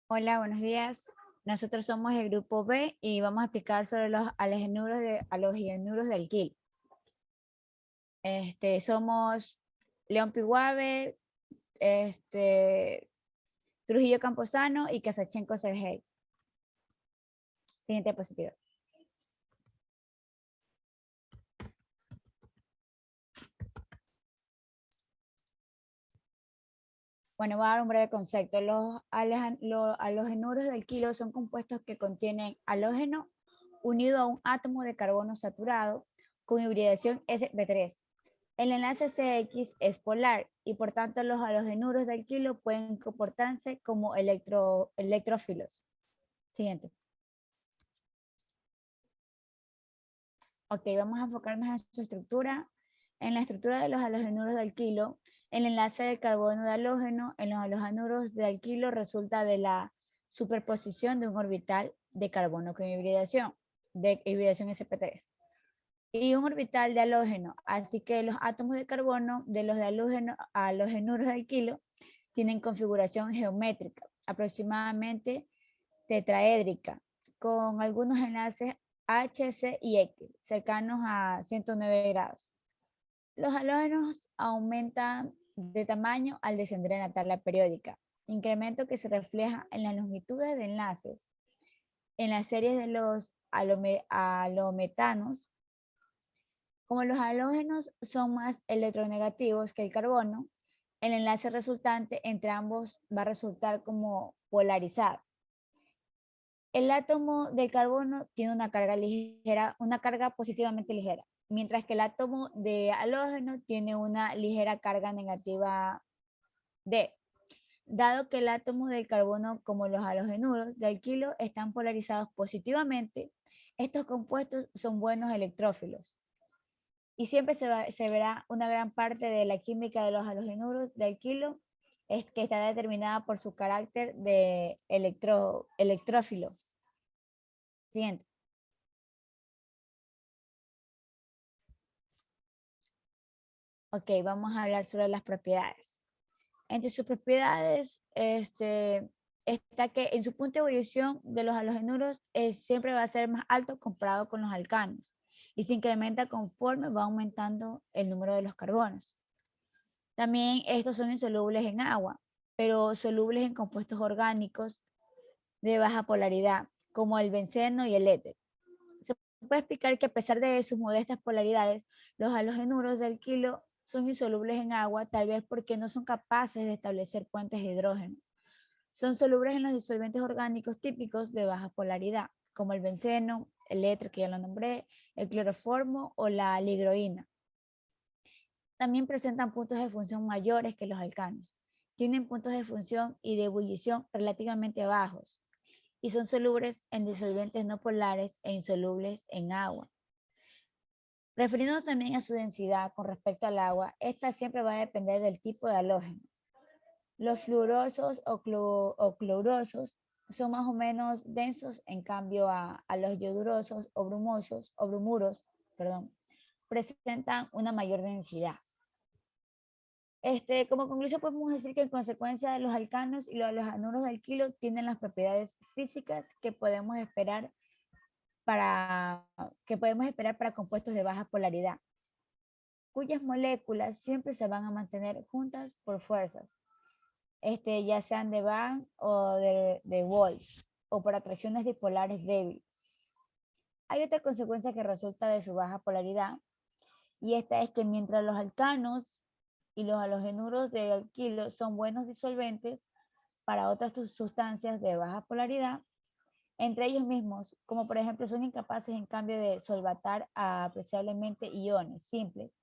Hola, buenos días. Nosotros somos el grupo B y vamos a explicar sobre los halogenuros de alquil. Somos León Piguave, Trujillo Camposano y Casachenko Sergey. Siguiente diapositiva. Bueno, voy a dar un breve concepto. Los halogenuros de alquilo son compuestos que contienen halógeno unido a un átomo de carbono saturado con hibridación sp3. El enlace CX es polar y por tanto los halogenuros de alquilo pueden comportarse como electrófilos. Siguiente. Ok, vamos a enfocarnos en su estructura. En la estructura de los halogenuros de alquilo, el enlace del carbono de halógeno en los halogenuros de alquilo resulta de la superposición de un orbital de carbono con hibridación, de hibridación sp3, y un orbital de halógeno. Así que los átomos de carbono de los de halogenuros de alquilo tienen configuración geométrica, aproximadamente tetraédrica, con algunos enlaces H, C y X, cercanos a 109 grados. Los halógenos aumentan de tamaño al descender en la tabla periódica, incremento que se refleja en las longitudes de enlaces. En las series de los halometanos, como los halógenos son más electronegativos que el carbono, el enlace resultante entre ambos va a resultar como polarizado. El átomo de carbono tiene una carga ligera, una carga positivamente ligera, mientras que el átomo de halógeno tiene una ligera carga negativa D. Dado que el átomo del carbono, como los halogenuros de alquilo, están polarizados positivamente, estos compuestos son buenos electrófilos. Y siempre se verá una gran parte de la química de los halogenuros de alquilo es que está determinada por su carácter de electrófilo. Siguiente. Ok, vamos a hablar sobre las propiedades. Entre sus propiedades está que en su punto de ebullición de los halogenuros siempre va a ser más alto comparado con los alcanos y se incrementa conforme va aumentando el número de los carbonos. También estos son insolubles en agua, pero solubles en compuestos orgánicos de baja polaridad, como el benceno y el éter. Se puede explicar que a pesar de sus modestas polaridades, los halogenuros del kilo son insolubles en agua, tal vez porque no son capaces de establecer puentes de hidrógeno. Son solubles en los disolventes orgánicos típicos de baja polaridad, como el benceno, el éter, que ya lo nombré, el cloroformo o la ligroína. También presentan puntos de función mayores que los alcanos. Tienen puntos de función y de ebullición relativamente bajos y son solubles en disolventes no polares e insolubles en agua. Refiriéndonos también a su densidad con respecto al agua, esta siempre va a depender del tipo de halógeno. Los fluorosos o clorurosos son más o menos densos, en cambio a los yodurosos o brumuros, presentan una mayor densidad. Como conclusión podemos decir que en consecuencia los alcanos y los halogenuros de alquilo tienen las propiedades físicas que podemos esperar para compuestos de baja polaridad, cuyas moléculas siempre se van a mantener juntas por fuerzas, ya sean de Van o de Wolff, o por atracciones dipolares débiles. Hay otra consecuencia que resulta de su baja polaridad, y esta es que mientras los alcanos y los halogenuros de alquilo son buenos disolventes para otras sustancias de baja polaridad, entre ellos mismos, como por ejemplo son incapaces en cambio de solvatar apreciablemente iones simples,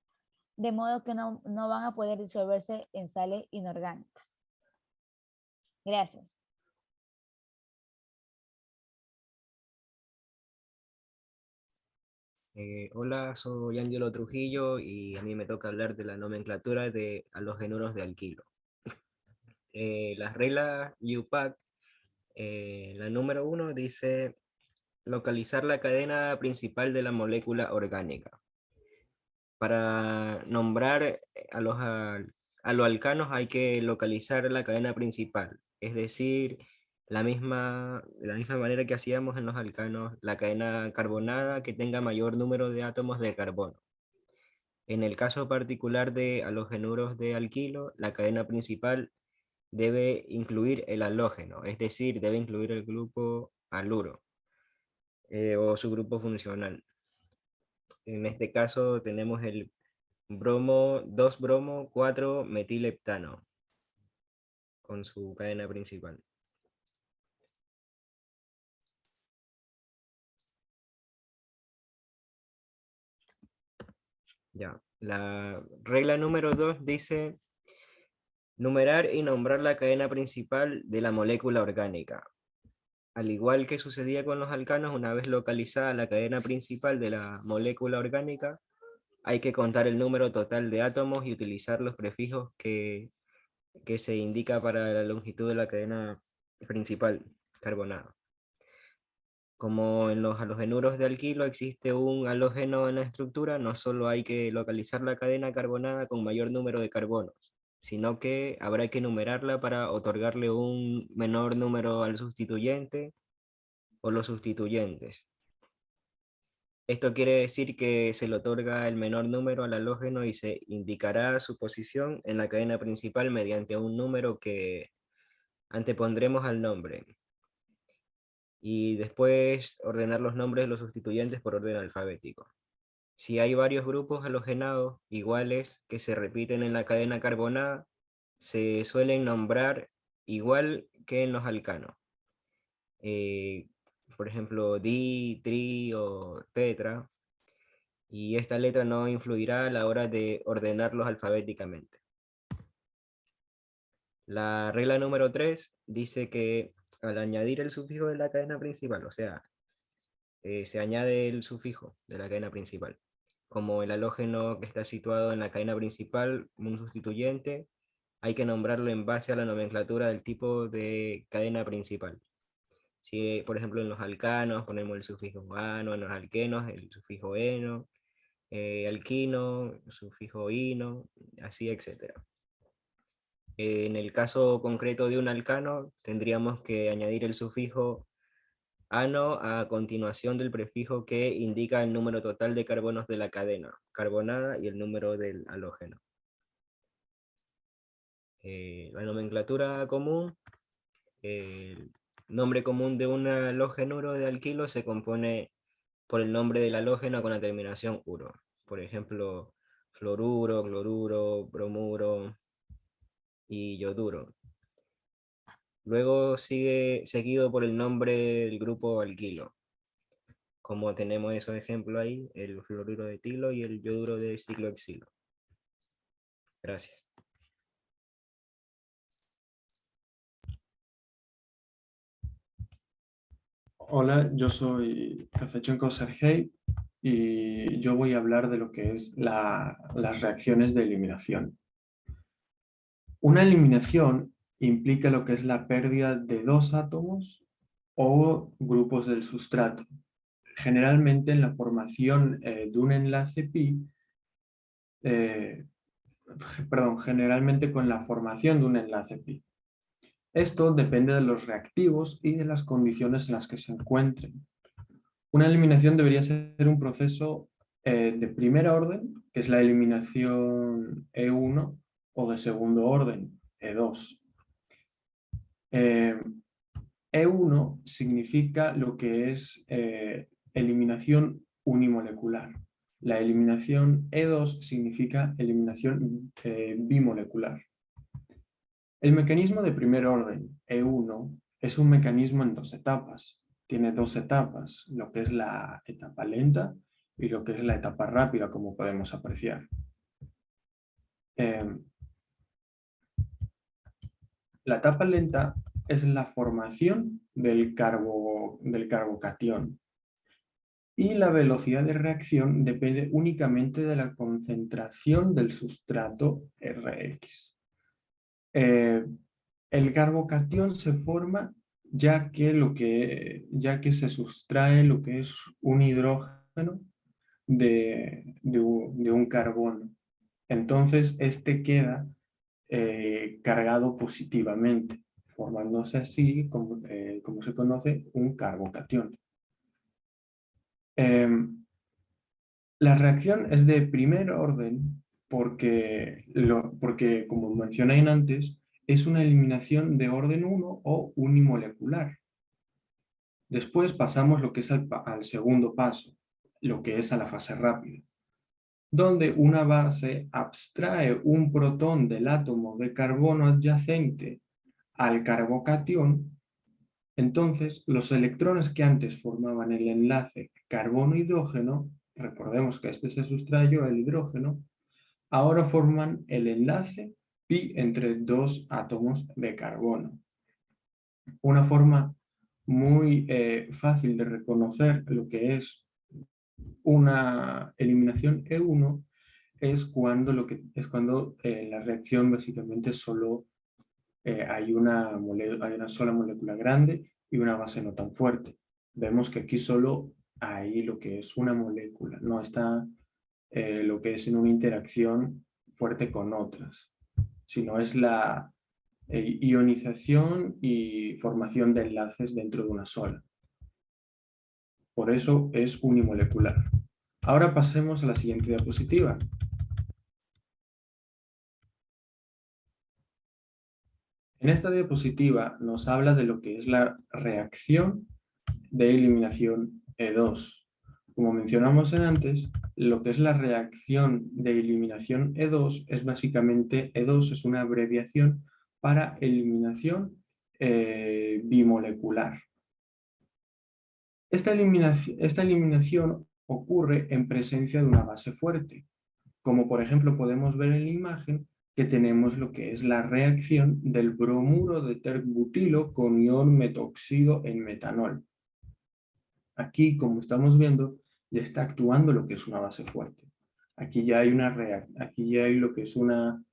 de modo que no van a poder disolverse en sales inorgánicas. Gracias. Hola, soy Ángelo Trujillo y a mí me toca hablar de la nomenclatura de halogenuros de alquilo. Las reglas UPAC, la número 1 dice localizar la cadena principal de la molécula orgánica. Para nombrar a los alcanos hay que localizar la cadena principal, es decir, de la misma manera que hacíamos en los alcanos, la cadena carbonada que tenga mayor número de átomos de carbono. En el caso particular de halogenuros de alquilo, la cadena principal debe incluir el halógeno, es decir, debe incluir el grupo haluro o su grupo funcional. En este caso tenemos el bromo, 2-bromo, 4-metileptano con su cadena principal. Ya. La regla número 2 dice numerar y nombrar la cadena principal de la molécula orgánica. Al igual que sucedía con los alcanos, una vez localizada la cadena principal de la molécula orgánica, hay que contar el número total de átomos y utilizar los prefijos que se indica para la longitud de la cadena principal carbonada. Como en los halogenuros de alquilo existe un halógeno en la estructura, no solo hay que localizar la cadena carbonada con mayor número de carbonos, sino que habrá que numerarla para otorgarle un menor número al sustituyente o los sustituyentes. Esto quiere decir que se le otorga el menor número al halógeno y se indicará su posición en la cadena principal mediante un número que antepondremos al nombre. Y después ordenar los nombres de los sustituyentes por orden alfabético. Si hay varios grupos halogenados iguales que se repiten en la cadena carbonada, se suelen nombrar igual que en los alcanos. Por ejemplo, di, tri o tetra. Y esta letra no influirá a la hora de ordenarlos alfabéticamente. La regla número 3 dice que al añadir el sufijo de la cadena principal, o sea, se añade el sufijo de la cadena principal, como el halógeno que está situado en la cadena principal, un sustituyente, hay que nombrarlo en base a la nomenclatura del tipo de cadena principal. Si, por ejemplo, en los alcanos ponemos el sufijo ano, en los alquenos el sufijo eno, alquino, sufijo ino, así, etc. En el caso concreto de un alcano, tendríamos que añadir el sufijo ano a continuación del prefijo que indica el número total de carbonos de la cadena carbonada y el número del halógeno. La nomenclatura común, el nombre común de un halogenuro de alquilo se compone por el nombre del halógeno con la terminación uro. Por ejemplo, fluoruro, cloruro, bromuro y yoduro. Luego sigue seguido por el nombre del grupo alquilo. Como tenemos esos ejemplos ahí, el fluoruro de etilo y el yoduro de ciclohexilo. Gracias. Hola, yo soy Cafechenko Sergei y yo voy a hablar de lo que es las reacciones de eliminación. Una eliminación implica lo que es la pérdida de dos átomos o grupos del sustrato. Generalmente en la formación de un enlace pi, generalmente con la formación de un enlace pi. Esto depende de los reactivos y de las condiciones en las que se encuentren. Una eliminación debería ser un proceso de primera orden, que es la eliminación E1, o de segundo orden, E2. E1 significa lo que es eliminación unimolecular. La eliminación E2 significa eliminación bimolecular. El mecanismo de primer orden, E1, es un mecanismo en dos etapas. Tiene dos etapas, lo que es la etapa lenta y lo que es la etapa rápida, como podemos apreciar. La etapa lenta es la formación del carbocatión y la velocidad de reacción depende únicamente de la concentración del sustrato RH. El carbocatión se forma ya que se sustrae lo que es un hidrógeno de un carbono. Entonces, este queda cargado positivamente. formándose así, como se conoce, un carbocatión. La reacción es de primer orden porque, como mencioné antes, es una eliminación de orden 1 o unimolecular. Después pasamos lo que es al segundo paso, lo que es a la fase rápida, donde una base abstrae un protón del átomo de carbono adyacente al carbocatión. Entonces, los electrones que antes formaban el enlace carbono-hidrógeno, recordemos que este se sustrayó el hidrógeno, ahora forman el enlace pi entre dos átomos de carbono. Una forma muy fácil de reconocer lo que es una eliminación E1 es cuando, en la reacción básicamente solo hay una sola molécula grande y una base no tan fuerte. Vemos que aquí solo hay lo que es una molécula, no está lo que es en una interacción fuerte con otras, sino es la ionización y formación de enlaces dentro de una sola. Por eso es unimolecular. Ahora pasemos a la siguiente diapositiva. En esta diapositiva nos habla de lo que es la reacción de eliminación E2. Como mencionamos antes, lo que es la reacción de eliminación E2 es básicamente, E2 es una abreviación para eliminación bimolecular. Esta eliminación ocurre en presencia de una base fuerte, como por ejemplo podemos ver en la imagen que tenemos lo que es la reacción del bromuro de terbutilo con ion metoxidro en metanol. Aquí, como estamos viendo, ya está actuando lo que es una base fuerte. Aquí ya hay lo que es una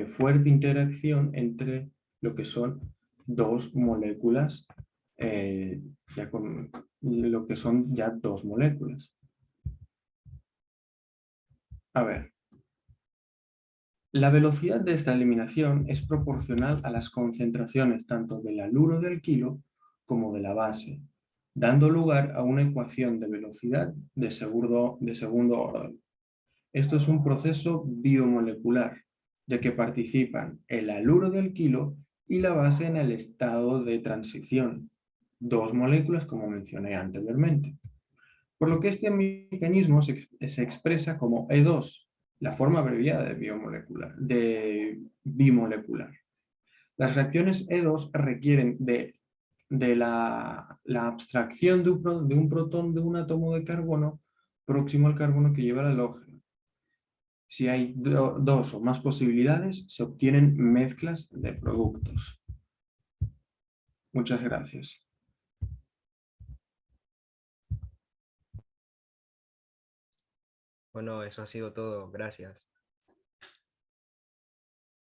fuerte interacción entre lo que son dos moléculas, ya con lo que son ya dos moléculas. A ver, la velocidad de esta eliminación es proporcional a las concentraciones tanto del haluro del alquilo como de la base, dando lugar a una ecuación de velocidad de segundo orden. Esto es un proceso biomolecular, ya que participan el haluro del alquilo y la base en el estado de transición, dos moléculas como mencioné anteriormente. Por lo que este mecanismo se expresa como E2, la forma abreviada de bimolecular. Las reacciones E2 requieren de la abstracción de un protón de un átomo de carbono próximo al carbono que lleva el halógeno. Si hay dos o más posibilidades, se obtienen mezclas de productos. Muchas gracias. Bueno, eso ha sido todo. Gracias.